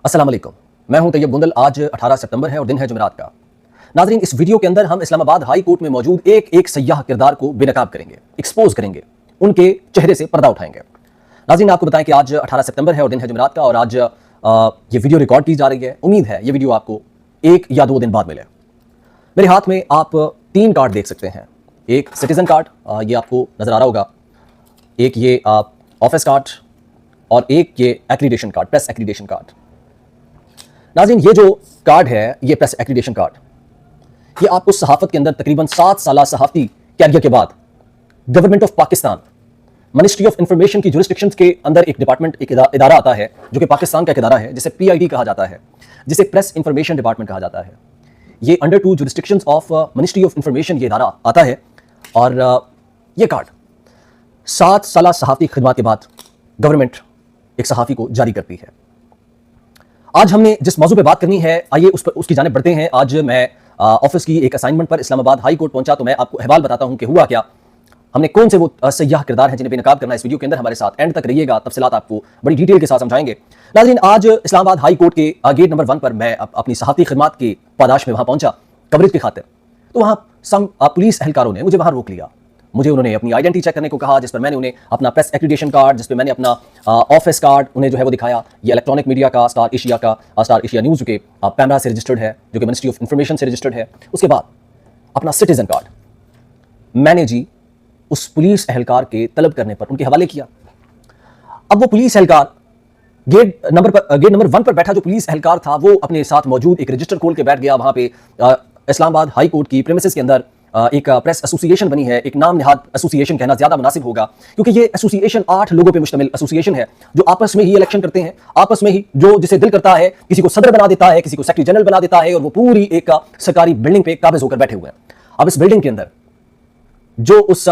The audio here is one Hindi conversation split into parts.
अस्सलाम वालेकुम। मैं हूं तैयब बुंदल। आज 18 सितंबर है और दिन है जुमेरात का। नाजरीन, इस वीडियो के अंदर हम इस्लामाबाद हाई कोर्ट में मौजूद एक एक सयाह किरदार को बेनकाब करेंगे, एक्सपोज करेंगे, उनके चेहरे से पर्दा उठाएंगे। नाजरीन, आपको बताएं कि आज 18 सितंबर है और दिन है जुमेरात का, और आज ये वीडियो रिकॉर्ड की जा रही है। उम्मीद है ये वीडियो आपको 1 या 2 दिन बाद मिले। मेरे हाथ में आप 3 कार्ड देख सकते हैं। एक सिटीजन कार्ड, ये आपको नजर आ रहा होगा, एक ये ऑफिस कार्ड, और एक ये accreditation card, press accreditation card. नाज़रीन, ये जो कार्ड है, ये प्रेस एक्रीडेशन कार्ड, ये आपको सहाफत के अंदर तकरीबन 7 साल सहाफ़ती कैरियर के बाद government of Pakistan, ministry of information की जुरिस्डिक्शन के अंदर एक डिपार्टमेंट, एक इदारा आता है जो कि पाकिस्तान का एक इदारा है, जिसे PID कहा जाता है, जिसे प्रेस इंफॉर्मेशन डिपार्टमेंट कहा जाता है। ये under 2 jurisdictions of ministry of information ये इदारा आता है। और ये कार्ड 7 साल सहाफ़ती खिदमत के बाद गवर्नमेंट एक सहाफ़ी को जारी करती है। आज हमने जिस मौजू पे बात करनी है, आइए उसकी जानिब बढ़ते हैं। आज मैं ऑफिस की एक असाइनमेंट पर इस्लामाबाद हाई कोर्ट पहुंचा, तो मैं आपको अहवाल बताता हूं कि हुआ क्या, हमने कौन से वो सयाह किरदार हैं जिन्हें बेनकाब करना है। इस वीडियो के अंदर हमारे साथ एंड तक रहिएगा, तफसीलात आपको बड़ी डिटेल के साथ समझाएंगे। नाज़रीन, आज इस्लामाबाद हाई कोर्ट के गेट नंबर 1 पर मैं अपनी सहाफ़ती खिदमत की पादाश में वहां पहुंचा कवरेज की खातिर। तो वहां सम पुलिस एहलकारों ने मुझे वहां रोक लिया। मुझे उन्होंने अपनी आइडेंटिटी चेक करने को कहा, जिस पर मैंने उन्हें अपना प्रेस एक्रीडेशन कार्ड, जिस पर मैंने अपना ऑफिस कार्ड उन्हें जो है वो दिखाया। ये इलेक्ट्रॉनिक मीडिया का स्टार एशिया न्यूज़ जो कि पैमरा से रजिस्टर्ड है, जो कि मिनिस्ट्री ऑफ इंफॉर्मेशन से रजिस्टर्ड है। उसके बाद अपना सिटीजन कार्ड मैंने जी उस पुलिस एहलकार के तलब करने पर उनके हवाले किया। अब वो पुलिस एहलकार गेट नंबर 1 पर बैठा जो पुलिस एहलकार था, वो अपने साथ मौजूद एक रजिस्टर खोल के बैठ गया। वहां पे इस्लामाबाद हाई कोर्ट की प्रेमिसेस के अंदर एक प्रेस एसोसिएशन बनी है, एक नाम निहाद एसोसिएशन कहना ज्यादा मुनासिब होगा, क्योंकि ये एसोसिएशन 8 लोगों पे मुश्तमिल एसोसिएशन है, जो आपस में ही इलेक्शन करते हैं, आपस में ही जो जिसे दिल करता है किसी को सदर बना देता है, किसी को सेक्रेटरी जनरल बना देता है, और वो पूरी एक सरकारी बिल्डिंग पे काबिज होकर बैठे हुए हैं। अब इस बिल्डिंग के अंदर जो उस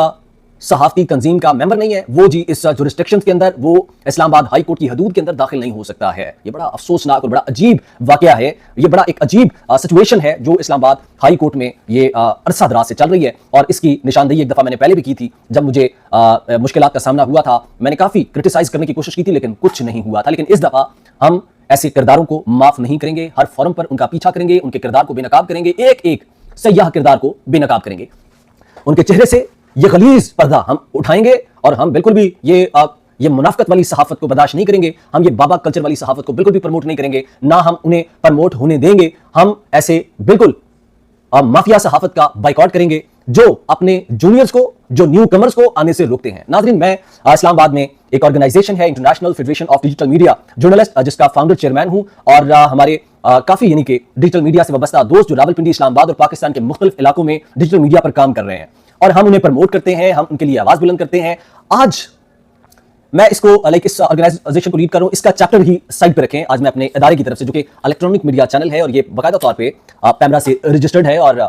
सहाफ़ती तंजीम का मेंबर नहीं है, वो जी इस जुरिस्डिक्शन के अंदर, वो इस्लामाबाद हाई कोर्ट की हदूद के अंदर दाखिल नहीं हो सकता है। ये बड़ा अफसोसनाक और बड़ा अजीब वाकया है। ये बड़ा एक अजीब सिचुएशन है जो इस्लामाबाद हाई कोर्ट में ये अरसा दराज से चल रही है। और इसकी निशानदेही एक दफ़ा मैंने पहले भी की थी, जब मुझे मुश्किलात का सामना हुआ था। मैंने काफ़ी क्रिटिसाइज करने की कोशिश की थी, लेकिन कुछ नहीं हुआ था। लेकिन इस दफ़ा हम ऐसे किरदारों को माफ़ नहीं करेंगे। हर फोरम पर उनका पीछा करेंगे, उनके किरदार को बेनकाब करेंगे, एक एक सयाह किरदार को बेनकाब करेंगे। उनके चेहरे से ये गलीज पर्दा हम उठाएंगे, और हम बिल्कुल भी ये मुनाफिकत वाली सहाफत को बर्दाश्त नहीं करेंगे। हम ये बाबा कल्चर वाली सहाफत को बिल्कुल भी प्रमोट नहीं करेंगे, ना हम उन्हें प्रमोट होने देंगे। हम ऐसे बिल्कुल माफिया सहाफत का बाइकआउट करेंगे जो अपने जूनियर्स को, जो न्यू कमर्स को आने से रोकते हैं। नाज़रीन, मैं इस्लामाबाद में एक ऑर्गेनाइजेशन है, international federation of digital media journalist, जिसका फाउंडर चेयरमैन हूं, और हमारे काफी यानी कि डिजिटल मीडिया से वाबस्ता दोस्त जो रावलपिंडी, इस्लामाबाद और पाकिस्तान के मुख्तलिफ इलाकों में डिजिटल मीडिया पर काम कर रहे हैं, और हम उन्हें प्रमोट करते हैं, हम उनके लिए आवाज बुलंद करते हैं। आज मैं इसको इस ऑर्गेनाइजेशन को लीड कर रहा हूं, इसका चैप्टर ही साइड पे रखें। आज मैं अपने इदारे की तरफ से, जो कि इलेक्ट्रॉनिक मीडिया चैनल है, और ये बाकायदा तौर पे पैमरा से रजिस्टर्ड है, और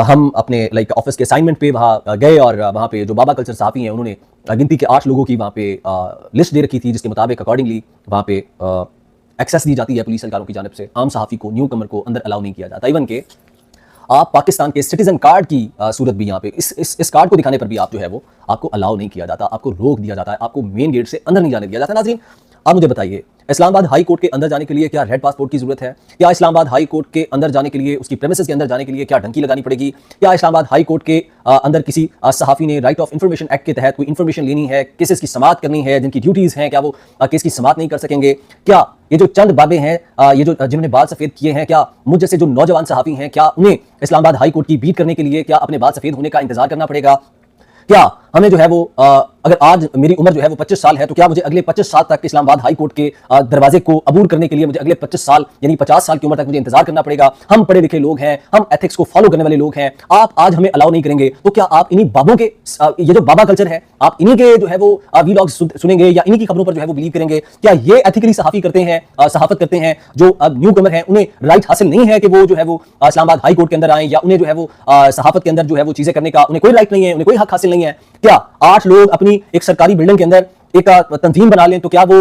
हम अपने ऑफिस के असाइनमेंट पे वहां गए, और वहां पे जो बाबा कल्चर सहाफ़ी हैं, उन्होंने गिनती के 8 लोगों की वहां पे लिस्ट दे रखी थी, जिसके मुताबिक अकॉर्डिंगली वहां पे एक्सेस दी जाती है पुलिस एहलकारों की जानिब से। आम सहाफ़ी को, न्यू कमर को अंदर अलाउ नहीं किया जाता। इवन के आप पाकिस्तान के सिटीजन कार्ड की सूरत भी यहाँ पे इस कार्ड को दिखाने पर भी आप जो है वो आपको अलाउ नहीं किया जाता, आपको रोक दिया जाता है, आपको मेन गेट से अंदर नहीं जाने दिया जाता। नाज़रीन, आप मुझे बताइए, इस्लामाबाद हाई कोर्ट के अंदर जाने के लिए क्या रेड पासपोर्ट की जरूरत है? क्या इस्लामाबाद हाई कोर्ट के अंदर जाने के लिए, उसकी प्रेमिसेस के अंदर जाने के लिए क्या डंकी लगानी पड़ेगी? क्या इस्लामाबाद हाई कोर्ट के अंदर किसी सहाफ़ी ने राइट ऑफ इंफॉर्मेशन एक्ट के तहत कोई इंफॉर्मेशन लेनी है, केसेस की समाअत करनी है, जिनकी ड्यूटीज हैं, क्या वो केस की समाअत नहीं कर सकेंगे? क्या ये जो चंद बाबे हैं, ये जो जिन्होंने बाल सफेद किए हैं, क्या मुझ जैसे जो नौजवान सहाफ़ी हैं, क्या उन्हें इस्लामाबाद हाई कोर्ट की बीट करने के लिए क्या अपने बाल सफेद होने का इंतजार करना पड़ेगा? क्या हमें जो है वो अगर आज मेरी उम्र जो है वो 25 साल है, तो क्या मुझे अगले 25 साल तक इस्लामाबाद हाई कोर्ट के दरवाजे को अबूर करने के लिए मुझे अगले 25 साल यानी 50 साल की उम्र तक मुझे इंतजार करना पड़ेगा? हम पढ़े लिखे लोग हैं, हम एथिक्स को फॉलो करने वाले लोग हैं, आप आज हमें अलाउ नहीं करेंगे, तो क्या आप इन्हीं बाबों के, ये जो बाबा कल्चर है, आप इन्हीं के जो है वो वीलॉग्स सुनेंगे, या इन्हीं की खबरों पर जो है वो बिलीव करेंगे? क्या ये एथिकली सहाफ़ी करते हैं, सहाफत करते हैं, जो न्यू कमर हैं, उन्हें राइट हासिल नहीं है कि वो जो है वो इस्लामाबाद हाई कोर्ट के अंदर आए, या उन्हें जो है वो सहाफत के अंदर जो है वो चीजें करने का उन्हें कोई राइट नहीं है, उन्हें कोई हक हासिल नहीं है? क्या 8 लोग अपनी एक सरकारी बिल्डिंग के अंदर एक तंजीम बना लें, तो क्या वो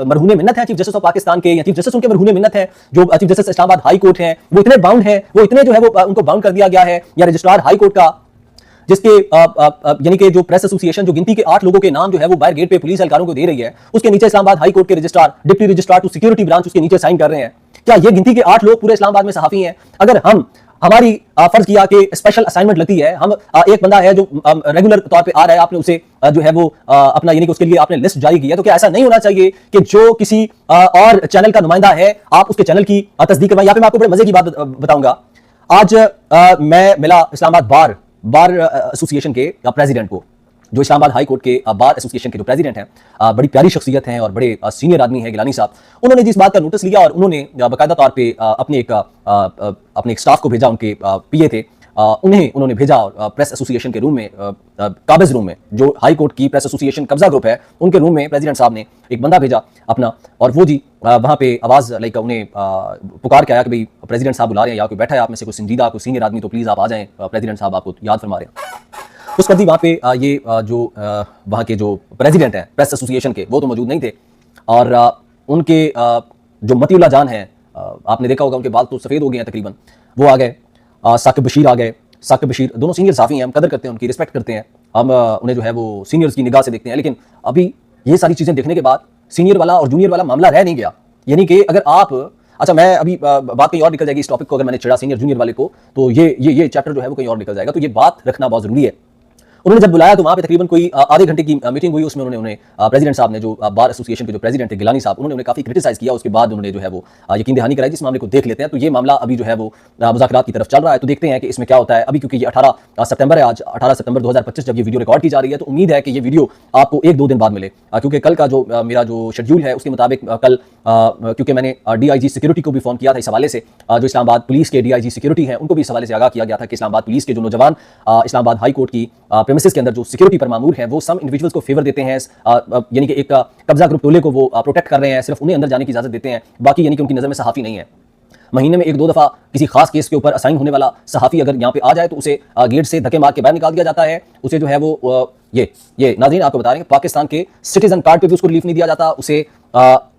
मरहूने मिन्नत है चीफ जस्टिस ऑफ पाकिस्तान के, या चीफ जस्टिस उनके मरहूने मिन्नत है? जो chief justice Islamabad high court हैं, वो इतने बाउंड हैं, वो इतने जो है वो उनको बाउंड कर दिया गया है, या रजिस्ट्रार हाई कोर्ट का जिसके यानी कि जो प्रेस एसोसिएशन जो गिनती के 8 लोगों के नाम जो है वो बाहर गेट पे पुलिस एहलकारों को दे रही है, उसके नीचे इस्लामाबाद हाई कोर्ट के registrar, deputy registrar to security branch उसके नीचे साइन कर रहे हैं। क्या ये गिनती के 8 लोग पूरे इस्लामाबाद में सहाफी हैं? अगर हम हमारी फर्ज किया कि स्पेशल असाइनमेंट लगती है, हम एक बंदा है जो रेगुलर तौर पे आ रहा है, आपने उसे जो है वो अपना यानी कि उसके लिए आपने लिस्ट जारी की है, तो क्या ऐसा नहीं होना चाहिए कि जो किसी और चैनल का नुमाइंदा है आप उसके चैनल की तस्दीक करवाएं? यहाँ पे मैं आपको बड़े मजे की बात बताऊंगा। आज मैं मिला इस्लामाबाद बार एसोसिएशन के प्रेसिडेंट को, जो इस्लामाबाद हाई कोर्ट के बार एसोसिएशन के जो प्रेसिडेंट हैं, बड़ी प्यारी शख्सियत हैं और बड़े सीनियर आदमी हैं गिलानी साहब। उन्होंने जिस बात का नोटिस लिया और उन्होंने बाकायदा तौर पे अपने एक स्टाफ को भेजा, उनके पीए थे, उन्होंने भेजा प्रेस एसोसिएशन के रूम में, काबिज रूम में, जो हाई कोर्ट की प्रेस एसोसिएशन कब्जा ग्रुप है उनके रूम में प्रेसिडेंट साहब ने एक बंदा भेजा अपना, और वो जी वहाँ पे आवाज़ लाइक उन्हें पुकार के आया कि भाई प्रेसिडेंट साहब बुला रहे हैं, या कोई बैठा है आप में से कोई संजीदा कोई सीनियर आदमी, तो प्लीज़ आप आ जाएं, प्रेसिडेंट साहब आपको याद फरमा रहे हैं। उस वक्त वहाँ पे ये जो वहाँ के जो प्रेसिडेंट हैं प्रेस एसोसिएशन के, वो तो मौजूद नहीं थे, और उनके जो मतीउल्लाह जान हैं, आपने देखा होगा उनके बाल तो सफ़ेद हो गए हैं तकरीबन, वो आ गए। साकिब बशीर आ गए। साकिब बशीर दोनों सीनियर साफ़ी हैं, हम कदर करते हैं उनकी, रिस्पेक्ट करते हैं, हम उन्हें जो है वो सीनियर्स की निगाह से देखते हैं। लेकिन अभी ये सारी चीज़ें देखने के बाद सीनियर वाला और जूनियर वाला मामला रह नहीं गया। यानी कि अगर आप, अच्छा मैं अभी बात कहीं और निकल जाएगी इस टॉपिक को, अगर मैंने छेड़ा सीनियर जूनियर वाले को, तो ये चैप्टर जो है वो कहीं और निकल जाएगा, तो ये बात रखना बहुत ज़रूरी है। उन्होंने जब बुलाया तो वहाँ पे तकरीबन कोई आधे घंटे की मीटिंग हुई। उसमें उन्हें प्रेसिडेंट साहब ने, जो बार एसोसिएशन के जो प्रेसिडेंट थे गिलानी साहब, उन्होंने काफ़ी क्रिटिसाइज किया। उसके बाद उन्होंने जो है वो यकीन दहानी कराई। जिस मामले को देख लेते हैं, तो ये मामला अभी जो है वो मुज़ाकरात की तरफ चल रहा है, तो देखते हैं कि इसमें क्या होता है। अभी क्योंकि ये 18 सितंबर है, आज 18 सितंबर 2025 जब ये वीडियो रिकॉर्ड की जा रही है, तो उम्मीद है कि ये वीडियो आपको 1-2 दिन बाद मिले, क्योंकि कल का जो मेरा जो शेड्यूल है उसके मुताबिक कल, क्योंकि मैंने DIG सिक्योरिटी को भी फ़ोन किया था इस हवाले से, जो इस्लामाबाद पुलिस के DIG सिक्योरिटी हैं उनको भी इस हवाले से आगाह किया गया था कि इस्लामाबाद पुलिस के जो नौजवान इस्लामाबाद हाई कोर्ट की प्रेमिसेस के अंदर जो सिक्योरिटी पर मामूर हैं, वो सम इंडिविजुअल्स को फेवर देते हैं, यानी कि एक कब्जा ग्रुप टोले को वो प्रोटेक्ट कर रहे हैं, सिर्फ उन्हें अंदर जाने की इजाजत देते हैं, बाकी यानी कि उनकी नज़र में सहाफ़ी नहीं है। महीने में 1-2 दफ़ा किसी खास केस के ऊपर असाइन होने वाला सहाफ़ी अगर यहाँ पे आ जाए तो उसे गेट से धक्के मार के बाहर निकाल दिया जाता है। उसे जो है वो ये नाज़रीन आपको बता रहे हैं, पाकिस्तान के सिटीजन कार्ड पे भी उसको रिलीफ नहीं दिया जाता, उसे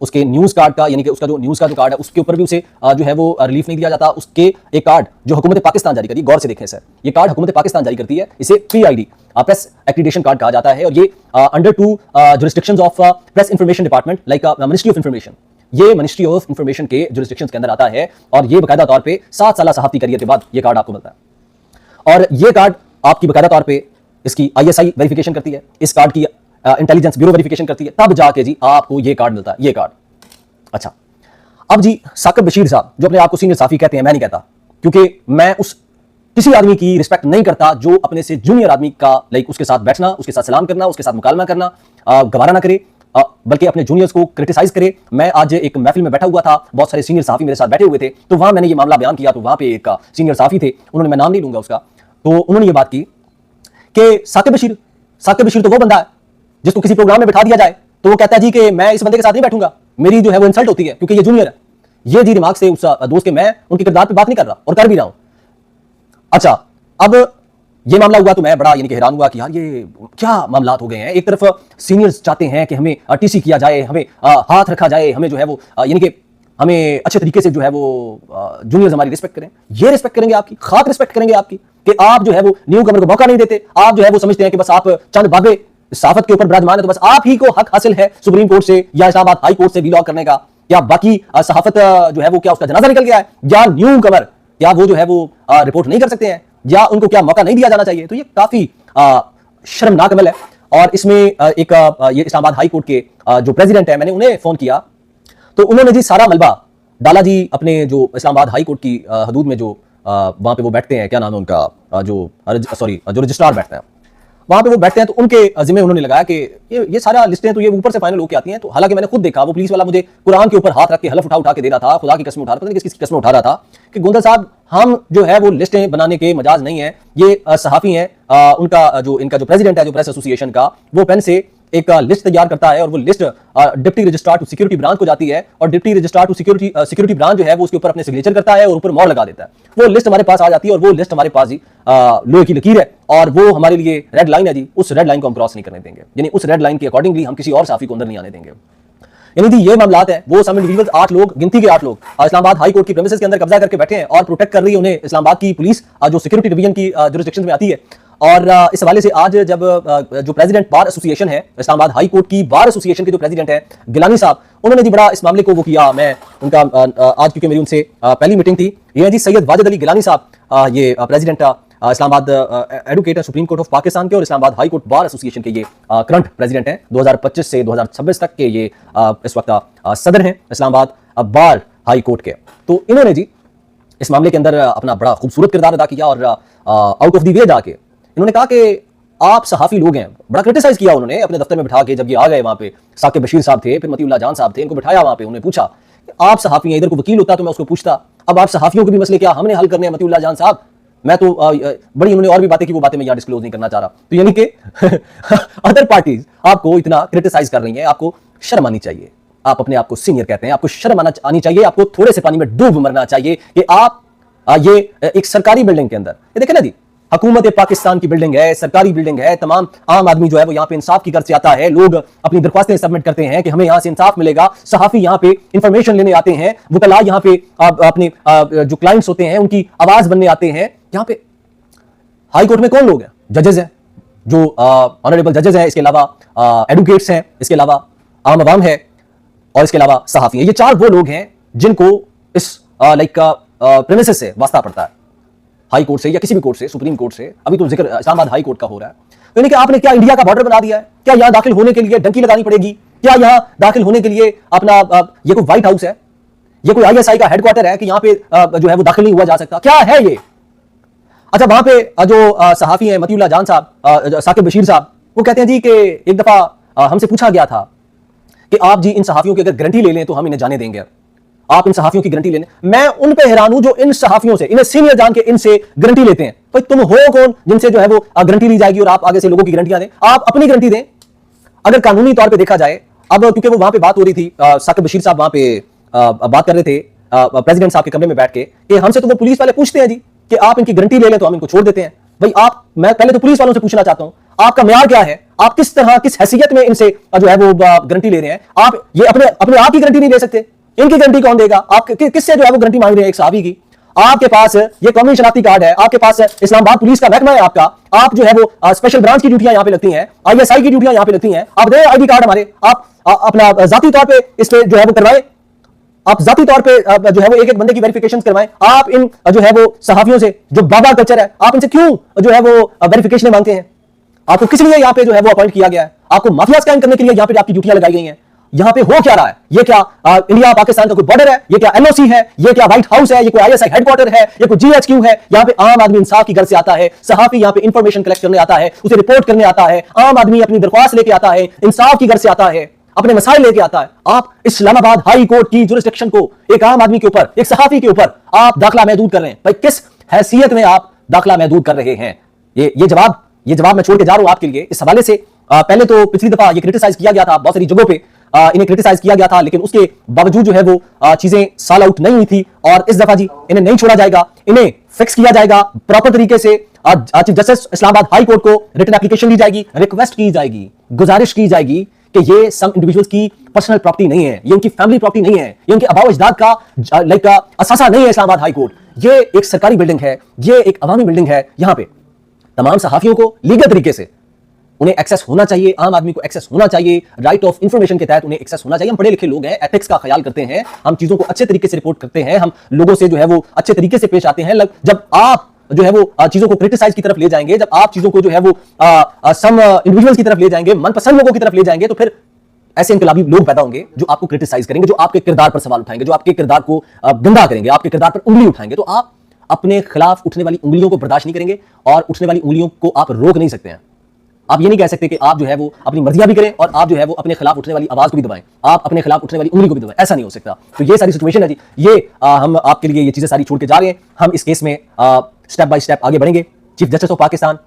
उसके न्यूज़ कार्ड का, यानी कि उसका जो न्यूज़ का जो कार्ड है उसके ऊपर भी उसे जो है वो रिलीफ नहीं दिया जाता। उसके एक कार्ड जो हुकूमत पाकिस्तान जारी करती है, गौर से देखें सर, ये कार्ड हुकूमत पाकिस्तान जारी करती है, इसे PID प्रेस एक्रीडेशन कार्ड कहा जाता है, और ये under 2 jurisdictions of press information department like ministry of information, ये मिनिस्ट्री ऑफ इंफॉर्मेशन के जुरिस्डिक्शंस के अंदर आता है, और ये बाकायदा तौर पे 7 साल सहाफ़ती करियर के बाद ये कार्ड आपको मिलता है। और ये कार्ड आपकी बाकायदा तौर पे इसकी ISI वेरिफिकेशन करती है, इस कार्ड की इंटेलिजेंस ब्यूरो वेरिफिकेशन करती है, तब जाके जी आपको ये कार्ड मिलता है, ये कार्ड। अच्छा, अब जी साकिब बशीर साहब जो अपने आप को सीनियर साफ़ी कहते हैं, मैं नहीं कहता, क्योंकि मैं उस किसी आदमी की रिस्पेक्ट नहीं करता जो अपने से जूनियर आदमी का लाइक उसके साथ बैठना, उसके साथ सलाम करना, उसके साथ मुकालमा करना गवारा ना करे, बल्कि अपने जूनियर्स को क्रिटिसाइज करे। मैं आज एक महफिल में बैठा हुआ था, बहुत सारे सीनियर साफ़ी मेरे साथ बैठे हुए थे, तो वहां मैंने ये मामला बयान किया, तो वहां पे एक सीनियर साफ़ी थे, उन्होंने, मैं नाम नहीं लूंगा उसका, तो उन्होंने ये बात की कि साकिब बशीर तो वो बंदा है जिसको किसी प्रोग्राम में बिठा दिया जाए तो वो कहता है जी कि मैं इस बंदे के साथ नहीं बैठूंगा, मेरी जो है वो इंसल्ट होती है क्योंकि ये जूनियर है। ये जी दिमाग से उस दोस्त के, मैं उनके किरदार पे बात नहीं कर रहा और कर भी रहा हूं। अच्छा, अब ये मामला हुआ तो मैं बड़ा यानी कि हैरान हुआ कि यार ये क्या मामलात हो गए हैं। एक तरफ सीनियर्स चाहते हैं कि हमें TC किया जाए, हमें हाथ रखा जाए, हमें जो है वो यानी कि हमें अच्छे तरीके से जो है वो जूनियर्स हमारी रिस्पेक्ट करें। ये रिस्पेक्ट करेंगे आपकी, खाक रिस्पेक्ट करेंगे आपकी, कि आप जो है वो न्यू कमर को मौका नहीं देते। आप जो है वो समझते हैं कि बस आप चंद बाबे साफत के ऊपर विराजमान है तो बस आप ही को हक हासिल है सुप्रीम कोर्ट से या इस्लामाबाद हाई कोर्ट से वीलॉग करने का, या बाकी सहाफत जो है वो क्या उसका जनाजा निकल गया है, या न्यू कमर क्या वो जो है वो रिपोर्ट नहीं कर सकते हैं, या उनको क्या मौका नहीं दिया जाना चाहिए। तो ये काफी शर्मनाक अमल है। और इसमें एक ये इस्लामाबाद हाई कोर्ट के जो प्रेसिडेंट है, मैंने उन्हें फोन किया तो उन्होंने जी सारा मलबा डाला जी अपने जो इस्लामाबाद हाई कोर्ट की हदूद में, जो वहां पे वो बैठते हैं, क्या नाम है उनका, जो रजिस्ट्रार बैठते हैं, वहां पे वो बैठते हैं, तो उनके जिम्मे उन्होंने लगाया कि ये सारा लिस्टें तो ये ऊपर से फाइनल होकर आती हैं। तो हालांकि मैंने खुद देखा वो पुलिस वाला मुझे कुरान के ऊपर हाथ रख के हलफ उठा के दे रहा था, खुदा की कसम उठा रहा था, पता नहीं किसकी कसम उठा रहा था कि गोंदल साहब हम जो है वो लिस्टें बनाने के मजाज नहीं है, ये सहाफी हैं, उनका जो इनका जो प्रेसिडेंट है जो प्रेस एसोसिएशन का, वो पेन से एक लिस्ट तैयार करता है और वो list deputy registrar to security branch को जाती है, और deputy registrar to security branch जो है वो उसके ऊपर अपने सिग्नेचर करता है और ऊपर मोहर लगा देता है। वो लिस्ट हमारे पास आ जाती है और वो लिस्ट हमारे पास जी लोहे की लकीर है और वो हमारे लिए रेड लाइन है जी। उस रेड लाइन को हम क्रॉस नहीं करने देंगे, यानी उस रेड लाइन के अकॉर्डिंगली हम किसी और साफी को अंदर नहीं आने देंगे। यानी कि ये मामलात हैं, वो सम इंडिविजुअल्स 8 लोग, गिनती के 8 लोग इस्लामाबाद हाई कोर्ट की प्रेमिसेस के अंदर कब्जा करके बैठे हैं और प्रोटेक्ट कर रही है उन्हें इस्लामाबाद की पुलिस, जो सिक्योरिटी डिवीजन की जुरिसडिक्शन में आती है। और इस हवाले से आज जब जो प्रेसिडेंट बार एसोसिएशन है, इस्लामाबाद हाई कोर्ट की बार एसोसिएशन के जो प्रेसिडेंट है गिलानी साहब, उन्होंने जी बड़ा इस मामले को वो किया। मैं उनका आज क्योंकि मेरी उनसे पहली मीटिंग थी, ये जी सैयद वाजिद अली गिलानी साहब, ये प्रेसिडेंट इस्लामाबाद एडवोकेट है सुप्रीम कोर्ट ऑफ पाकिस्तान के और Islamabad high court bar association के ये करंट प्रेसिडेंट हैं। 2025 से 2026 तक के ये इस वक्त सदर हैं इस्लामाबाद बार हाई कोर्ट के। तो इन्होंने जी इस मामले के अंदर अपना बड़ा खूबसूरत किरदार अदा किया और आउट ऑफ द वे जाके इन्होंने कहा कि आप सहाफी लोग हैं, बड़ा क्रिटिसाइज किया उन्होंने अपने दफ्तर में बिठा के। जब ये आ गए वहां पे साकिब बशीर साहब थे, फिर मतीउल्लाह जान साहब थे, इनको बिठाया वहां पे, उन्हें पूछा आप सहाफी हैं, इधर को वकील होता तो मैं उसको पूछता, अब आप सहाफियों के भी मसले क्या हमने हल करने हैं मतीउल्लाह जान साहब। मैं तो बड़ी उन्होंने और भी बातें की, वो बातें मैं यहाँ डिस्क्लोज नहीं करना चाह रहा। तो यानी कि अदर पार्टीज आपको इतना क्रिटिसाइज कर रही हैं, आपको शर्म आनी चाहिए। आप अपने आप को सीनियर कहते हैं, आपको शर्म आनी चाहिए, आपको थोड़े से पानी में डूब मरना चाहिए कि आप ये एक सरकारी बिल्डिंग के अंदर, ये देखें ना जी, हुकूमत पाकिस्तान की बिल्डिंग है, सरकारी बिल्डिंग है, तमाम आम आदमी जो है वो यहाँ पे इंसाफ की गर्ज से आता है, लोग अपनी दरख्वास्तें सबमिट करते हैं कि हमें यहाँ से इंसाफ मिलेगा, सहाफी यहाँ पे इंफॉर्मेशन लेने आते हैं, वकला यहाँ पे अपने जो क्लाइंट्स होते हैं उनकी आवाज बनने आते हैं। यहाँ पे हाई कोर्ट में कौन लोग हैं? जजेस हैं, जो ऑनरेबल जजेस हैं, इसके अलावा एडवोकेट्स हैं, इसके अलावा आम आवाम है और इसके अलावा सहाफी है। ये 4 वो लोग हैं जिनको इस प्रेमिसेस से वास्ता पड़ता है, हाई कोर्ट से या किसी भी कोर्ट से, सुप्रीम कोर्ट से। अभी तो जिक्र इस्लामाबाद हाई कोर्ट का हो रहा है। तो यानी कि आपने क्या इंडिया का बॉर्डर बना दिया है? क्या यहां दाखिल होने के लिए डंकी लगानी पड़ेगी? क्या यहां दाखिल होने के लिए अपना ये कोई व्हाइट हाउस है, ये कोई आईएसआई का हेडक्वार्टर है कि यहां पे जो है वो दाखिल नहीं हुआ जा सकता? क्या है ये? अच्छा, वहां पे जो सहाफी हैं मतीउल्लाह जान साहब, साकिब बशीर साहब, वो कहते हैं जी कि एक दफा हमसे पूछा गया था कि आप जी इन सहाफियों की अगर गारंटी ले लें तो हम इन्हें जाने देंगे, आप इन सहाफियों की गारंटी लेने। मैं उन पे हैरान हूं जो इन सहाफियों से, इन्हें सीनियर जान के इनसे गारंटी लेते हैं। भाई तुम हो कौन जिनसे जो है वो गारंटी ली जाएगी और आप आगे से लोगों की गारंटियां दें? आप अपनी गारंटी दें। अगर कानूनी तौर पे देखा जाए, अब क्योंकि वो वहां पे बात हो रही थी, साकिब बशीर साहब वहां पे बात कर रहे थे प्रेसिडेंट साहब के कमरे में बैठ के कि हमसे तो वो पुलिस वाले पूछते हैं जी कि आप इनकी गारंटी ले लें तो हम इनको छोड़ देते हैं। भाई मैं पहले तो पुलिस वालों से पूछना चाहता हूं, आपका म्यार क्या है? आप किस तरह, किस हैसियत में इनसे जो है वो गारंटी ले रहे हैं? आप ये अपने आप की गारंटी नहीं ले सकते, इनकी गारंटी कौन देगा? आप किससे जो है वो गारंटी मांग रहे हैं एक सहाफी की? आपके पास ये कौमी शनाख्ती कार्ड है, आपके पास इस्लामाबाद पुलिस का महकमा है आपका, आप जो है वो स्पेशल ब्रांच की ड्यूटियां यहां पे लगती हैं, आईएसआई की ड्यूटियां यहां पे लगती हैं। आप दे आईडी कार्ड हमारे, आप अपना जाती तौर पे इस पे जो है वो करवाएं, आप जाती तौर पे जो है वो एक बंदे की वेरिफिकेशन करवाएं। आप इन जो है वो सहाफियों से, जो बाबा कल्चर है, आप इनसे क्यों जो है वो वेरिफिकेशन मांगते हैं? आपको किस लिए यहाँ पे जो है वो अपॉइंट किया गया है? आपको माफिया स्कैम करने के लिए यहाँ पे आपकी ड्यूटियां लगाई गई हैं। यहाँ पे हो क्या रहा है? ये क्या इंडिया पाकिस्तान का कोई बॉर्डर है? ये क्या एलओसी है? ये क्या व्हाइट हाउस है? ये कोई आईएसआई हेडक्वार्टर है? ये कोई जीएचक्यू है? यहाँ पे आम आदमी इंसाफ की घर से आता है, सहाफी यहाँ पे इंफॉर्मेशन कलेक्ट करने आता है, उसे रिपोर्ट करने आता है, आम आदमी अपनी दरख्वास्त लेके आता है, इंसाफ की घर से आता है, अपने मसाइल लेके आता है। आप इस्लामाबाद हाई कोर्ट की जुरिसडिक्शन को एक आम आदमी के ऊपर, एक सहाफी के ऊपर आप दाखिला महदूद कर रहे हैं। भाई किस हैसियत में आप दाखिला महदूद कर रहे हैं? ये जवाब मैं छोड़ के जा रहा हूं आपके लिए। इस हवाले से पहले तो पिछली दफा ये क्रिटिसाइज किया गया था, बहुत सारी जगहों पे इन्हें क्रिटिसाइज किया गया था, लेकिन उसके बावजूद जो है वो चीजें सॉल्व आउट नहीं हुई थी। और इस दफा जी इन्हें नहीं छोड़ा जाएगा, इन्हें फिक्स किया जाएगा प्रॉपर तरीके से। Chief justice Islamabad high court को रिटन एप्लीकेशन दी जाएगी, रिक्वेस्ट की जाएगी, गुजारिश की जाएगी कि ये सम इंडिविजुअल्स की पर्सनल प्रॉपर्टी नहीं है, ये उनकी फैमिली प्रॉपर्टी नहीं है, ये उनके आबाओ अजदाद का असासा नहीं है। इस्लामाबाद हाई कोर्ट ये एक सरकारी बिल्डिंग है, ये एक अवामी बिल्डिंग है। यहां पे तमाम सहाफियों को लीगल तरीके से उन्हें एक्सेस होना चाहिए, आम आदमी को एक्सेस होना चाहिए, राइट ऑफ इंफॉर्मेशन के तहत उन्हें एक्सेस होना चाहिए। हम पढ़े लिखे लोग हैं, एथिक्स का ख्याल करते हैं, हम चीजों को अच्छे तरीके से रिपोर्ट करते हैं, हम लोगों से जो है वो अच्छे तरीके से पेश आते हैं। जब आप जो है वो चीजों को क्रिटिसाइज की तरफ ले जाएंगे, जब आप चीजों को जो है वो सम इंडिविजुअल्स की तरफ ले जाएंगे, मनपसंद लोगों की तरफ ले जाएंगे, तो फिर ऐसे इनकलाबी लोग पैदा होंगे जो आपको क्रिटिसाइज करेंगे, जो आपके किरदार पर सवाल उठाएंगे, जो आपके किरदार को गंदा करेंगे, आपके किरदार पर उंगली उठाएंगे। तो आप अपने खिलाफ उठने वाली उंगलियों को बर्दाश्त नहीं करेंगे और उठने वाली उंगलियों को आप रोक नहीं सकते हैं। आप ये नहीं कह सकते कि आप जो है वो अपनी मर्जियां भी करें और आप जो है वो अपने खिलाफ उठने वाली आवाज को भी दबाएं, आप अपने खिलाफ उठने वाली उंगली को भी दबाएं। ऐसा नहीं हो सकता। तो ये सारी सिचुएशन है जी, ये हम आपके लिए ये चीजें सारी छोड़ के जा रहे हैं। हम इस केस में स्टेप बाय स्टेप आगे बढ़ेंगे। चीफ जस्टिस ऑफ पाकिस्तान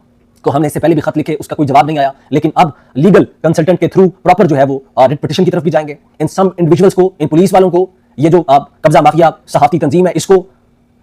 को हमने इससे पहले भी खत लिखे, उसका कोई जवाब नहीं आया, लेकिन अब लीगल कंसल्टेंट के थ्रू प्रॉपर जो है वो रिट पिटीशन की तरफ भी जाएंगे। इन सम इंडिविजुअल्स को, इन पुलिस वालों को, ये जो कब्जा माफिया सहाफती तंजीम है, इसको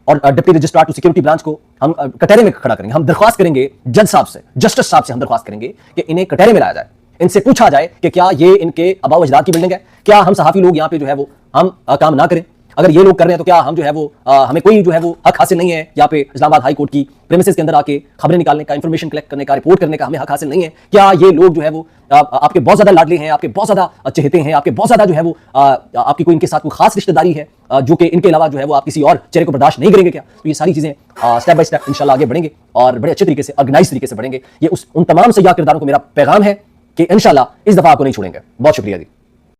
और deputy registrar to security branch को हम कटहरे में खड़ा करेंगे। हम दरख्वास्त करेंगे जज साहब से, जस्टिस साहब से हम दरख्वास्त करेंगे कि इन्हें कटहरे में लाया जाए, इनसे पूछा जाए कि क्या ये इनके आबा अजदाद की बिल्डिंग है, क्या हम सहाफी लोग यहाँ पे जो है वो हम काम ना करें। अगर ये लोग कर रहे हैं तो क्या हम जो है वो हमें कोई जो है वो हक हासिल नहीं है यहाँ पे इस्लामाबाद हाई कोर्ट की प्रेमिसेस के अंदर आके खबरें निकालने का, इंफॉर्मेशन कलेक्ट करने का, रिपोर्ट करने का हमें हक हासिल नहीं है। क्या ये लोग जो है वो आपके बहुत ज्यादा लाडले हैं, आपके बहुत ज्यादा चहेते हैं, आपके बहुत ज्यादा जो है वो आपकी कोई इनके साथ कोई खास रिश्तेदारी है जो कि इनके अलावा जो है वो आप किसी और चेहरे को बर्दाश्त नहीं करेंगे क्या। तो ये सारी चीजें स्टेप बाय स्टेप इंशाल्लाह आगे बढ़ेंगे और बड़े अच्छे तरीके से ऑर्गेनाइज तरीके से बढ़ेंगे। ये उन तमाम सयाह किरदारों को मेरा पैगाम है कि इंशाल्लाह इस दफा आपको नहीं छोड़ेंगे। बहुत शुक्रिया जी।